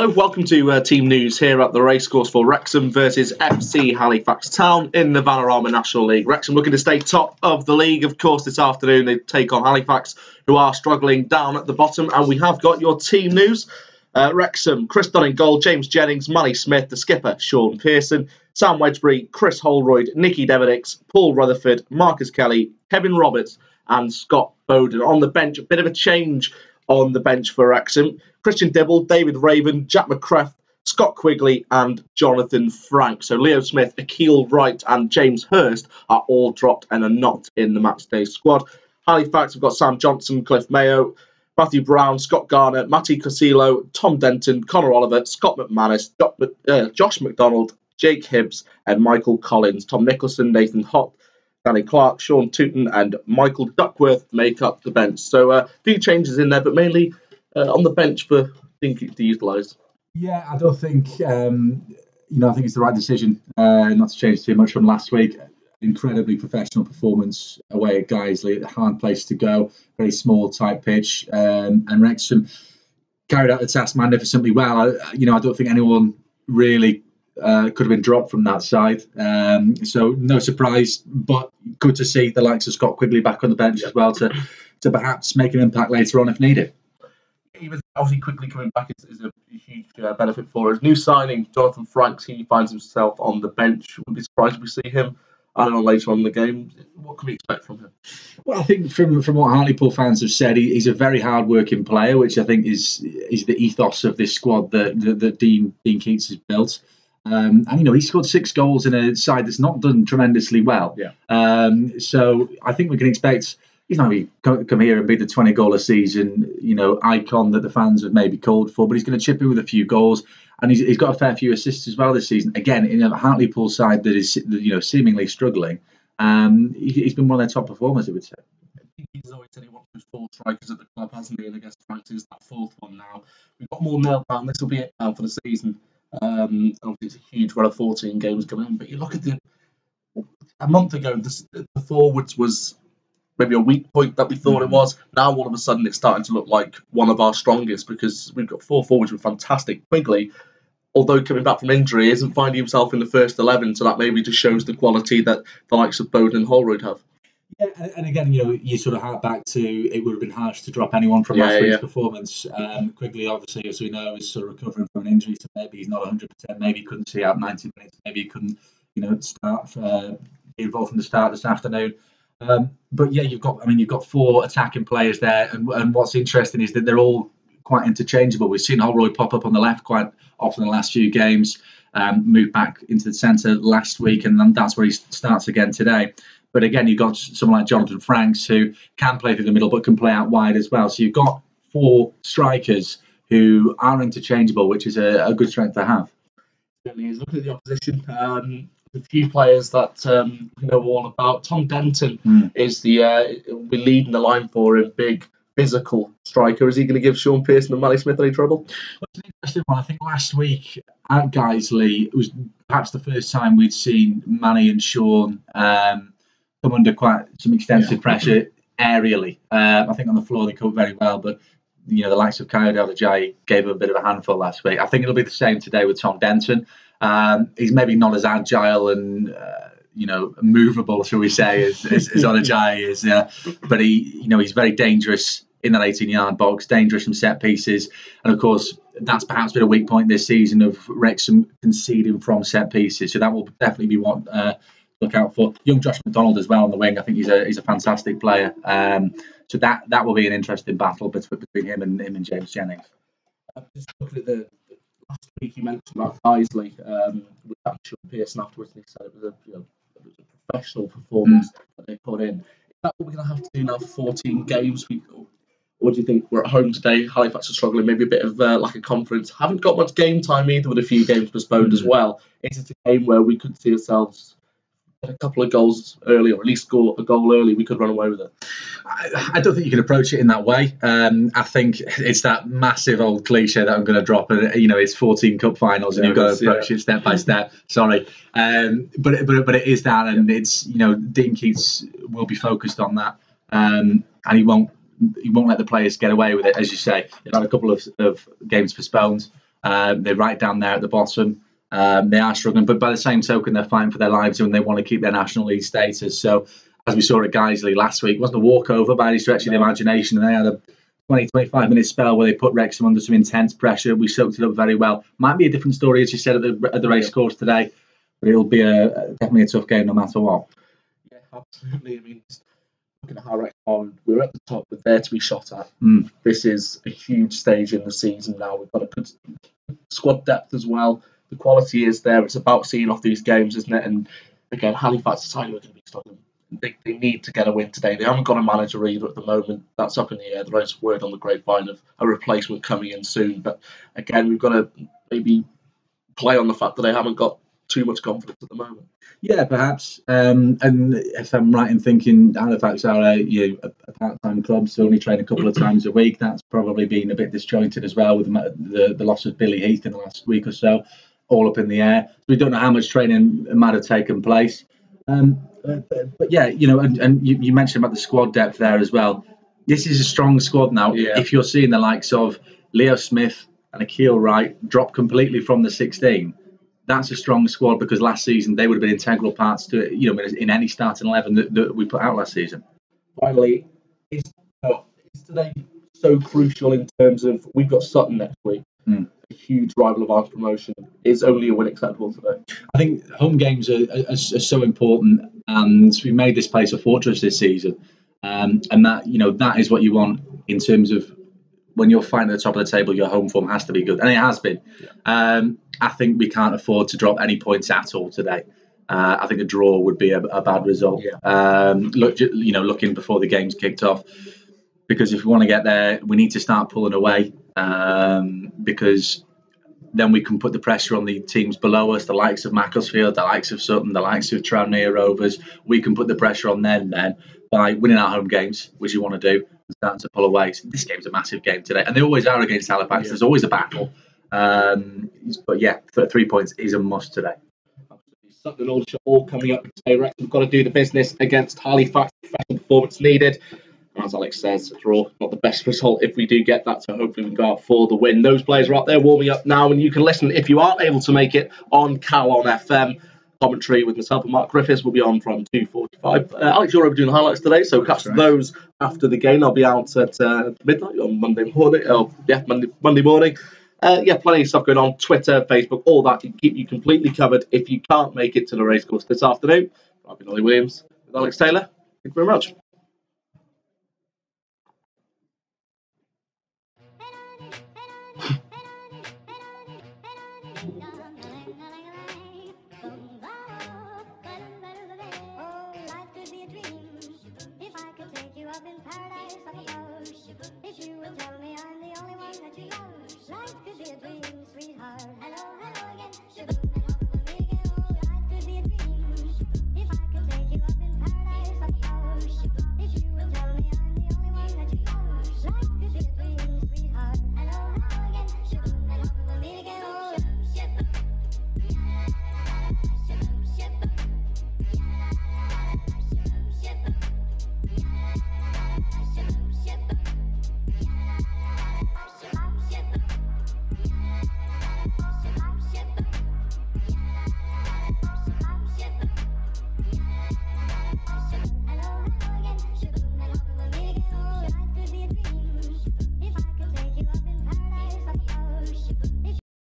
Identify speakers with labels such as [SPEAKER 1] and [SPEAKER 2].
[SPEAKER 1] Hello, welcome to Team News here at the racecourse for Wrexham versus FC Halifax Town in the Vanarama National League. Wrexham looking to stay top of the league. Of course, this afternoon they take on Halifax, who are struggling down at the bottom. And we have got your team news. Wrexham, Chris Dunn in goal, James Jennings, Manny Smith, the skipper, Sean Pearson, Sam Wedgbury, Chris Holroyd, Nicky Devenix, Paul Rutherford, Marcus Kelly, Kevin Roberts and Scott Bowden. On the bench, a bit of a change on the bench for Wrexham. Christian Dibble, David Raven, Jack McCreth, Scott Quigley and Jonathan Frank. So Leo Smith, Akil Wright and James Hurst are all dropped and are not in the matchday squad. Halifax have got Sam Johnson, Cliff Mayo, Matthew Brown, Scott Garner, Matty Cosillo, Tom Denton, Connor Oliver, Scott McManus, Josh McDonald, Jake Hibbs and Michael Collins. Tom Nicholson, Nathan Hopp, Danny Clark, Sean Tooten and Michael Duckworth make up the bench. So a few changes in there, but mainly on the bench for Dinky to utilise.
[SPEAKER 2] Yeah, I don't think, I think it's the right decision not to change too much from last week. Incredibly professional performance away at Guiseley, hard place to go, very small, tight pitch, and Wrexham carried out the task magnificently well. I don't think anyone really could have been dropped from that side. So no surprise, but good to see the likes of Scott Quigley back on the bench as well to perhaps make an impact later on if needed.
[SPEAKER 1] Even obviously Quigley coming back is a huge benefit for us. New signing, Jonathan Franks, he finds himself on the bench. Wouldn't be surprised if we see him, I don't know, later on in the game. What can we expect from him?
[SPEAKER 2] Well, I think from what Hartlepool fans have said, he's a very hard-working player, which I think is the ethos of this squad that Dean Keats has built. And he scored 6 goals in a side that's not done tremendously well.
[SPEAKER 1] Yeah.
[SPEAKER 2] So I think we can expect he's not going to come here and be the 20-goal a season, icon that the fans have maybe called for, but he's going to chip in with a few goals, and he's got a fair few assists as well this season. Again, in a Hartlepool side that is seemingly struggling, he's been one of their top performers, I would say.
[SPEAKER 1] He's always said he wants those 4 strikers at the club, hasn't he? And I guess Franks is that 4th one now. We've got more nailed down. This will be it now for the season. Obviously, it's a huge run of 14 games coming in, but you look at a month ago, the forwards was maybe a weak point that we thought it was. Now, all of a sudden, it's starting to look like one of our strongest because we've got 4 forwards with fantastic. Quigley, although coming back from injury, isn't finding himself in the first 11, so that maybe just shows the quality that the likes of Bowden and Holroyd have.
[SPEAKER 2] Yeah, and again, you sort of hark back to it would have been harsh to drop anyone from last week's performance. Quigley, obviously, as we know, is sort of recovering from an injury, so maybe he's not 100%. Maybe he couldn't see out 90 minutes. Maybe he couldn't, start be involved from the start this afternoon. But yeah, you've got 4 attacking players there, and what's interesting is that they're all quite interchangeable. We've seen Holroyd pop up on the left quite often in the last few games, move back into the centre last week, and then that's where he starts again today. But again, you've got someone like Jonathan Franks who can play through the middle but can play out wide as well. So you've got 4 strikers who are interchangeable, which is a good strength to have.
[SPEAKER 1] Certainly is. Looking at the opposition, a few players that we know all about. Tom Denton is will be leading the line for him. Big physical striker. Is he going to give Sean Pearson and Manny Smith any trouble?
[SPEAKER 2] Well, it's an interesting one. I think last week at Guiseley it was perhaps the first time we'd seen Manny and Sean come under quite some extensive pressure aerially. I think on the floor they coped very well, but the likes of Kyle Ajayi gave him a bit of a handful last week. I think it'll be the same today with Tom Denton. He's maybe not as agile and movable, shall we say, as Ajayi is, but he's very dangerous in that 18-yard box, dangerous from set pieces, and of course that's perhaps been a weak point this season of Wrexham conceding from set pieces. So that will definitely be one to look out for. Young Josh McDonald as well on the wing. I think he's a fantastic player. So that will be an interesting battle between him and James Jennings.
[SPEAKER 1] Just looking at the last week, you mentioned about Guiseley with that Sean Pearson afterwards, and he said it was a professional performance that they put in. Is that what we're going to have to do now for 14 games? Or do you think we're at home today? Halifax are struggling, maybe a bit of like a conference. Haven't got much game time either, with a few games postponed as well. Is it a game where we could see ourselves get a couple of goals early, or at least score a goal early? We could run away with it.
[SPEAKER 2] I don't think you can approach it in that way. I think it's that massive old cliche that I'm going to drop. It's 14 cup finals, and you've got to approach it step by step. Sorry, but it is that, and it's Dean Keats will be focused on that, and he won't let the players get away with it, as you say. They've had a couple of games postponed. They're right down there at the bottom. They are struggling, but by the same token, they're fighting for their lives and they want to keep their National League status. So, as we saw at Guiseley last week, it wasn't a walkover by any stretch of the imagination. And they had a 20-25 minute spell where they put Wrexham under some intense pressure. We soaked it up very well. Might be a different story, as you said, at the race course today, but it'll be definitely a tough game no matter what.
[SPEAKER 1] Yeah, absolutely. I mean, looking at how Wrexham, we're at the top, we're there to be shot at. This is a huge stage in the season now. We've got a good squad depth as well. The quality is there. It's about seeing off these games, isn't it? And again, Halifax is how we're going to be struggling. They need to get a win today. They haven't got a manager either at the moment. That's up in the air. There is word on the grapevine of a replacement coming in soon. But again, we've got to maybe play on the fact that they haven't got too much confidence at the moment.
[SPEAKER 2] Yeah, perhaps. And if I'm right in thinking Halifax are a part-time club, so only train a couple of times a week, that's probably been a bit disjointed as well with the loss of Billy Heath in the last week or so, all up in the air. We don't know how much training might have taken place. But yeah, and you mentioned about the squad depth there as well. This is a strong squad now.
[SPEAKER 1] Yeah.
[SPEAKER 2] If you're seeing the likes of Leo Smith and Akil Wright drop completely from the 16, that's a strong squad because last season they would have been integral parts to it, in any starting 11 that we put out last season.
[SPEAKER 1] Finally, is today so crucial in terms of we've got Sutton next week, a huge rival of ours promotion. Is only a win acceptable today?
[SPEAKER 2] I think home games are so important, and we made this place a fortress this season, and that is what you want in terms of when you're fighting at the top of the table. Your home form has to be good, and it has been. Yeah. I think we can't afford to drop any points at all today. I think a draw would be a bad result. Yeah. Looking before the game's kicked off, because if we want to get there, we need to start pulling away, because then we can put the pressure on the teams below us, the likes of Macclesfield, the likes of Sutton, the likes of Tranmere Rovers. We can put the pressure on them then by winning our home games, which you want to do, and starting to pull away. So this game's a massive game today, and they always are against Halifax. Yeah. There's always a battle. But yeah, 3 points is a must today.
[SPEAKER 1] Sutton and Aldershot all coming up today. Wrexham, we've got to do the business against Halifax. Professional performance needed. As Alex says, a draw, not the best result if we do get that, so hopefully we can go out for the win. Those players are out there warming up now, and you can listen if you aren't able to make it on Calon FM. Commentary with myself and Mark Griffiths will be on from 2:45. Alex, you're over doing the highlights today, so catch those after the game. I'll be out at midnight on Monday morning. Monday morning. Plenty of stuff going on. Twitter, Facebook, all that. Can keep you completely covered if you can't make it to the racecourse this afternoon. I've been Ollie Williams with Alex Taylor. Thank you very much.
[SPEAKER 3] If you will tell me I'm the only one that you love, life could be a dream, sweetheart. Hello, hello again.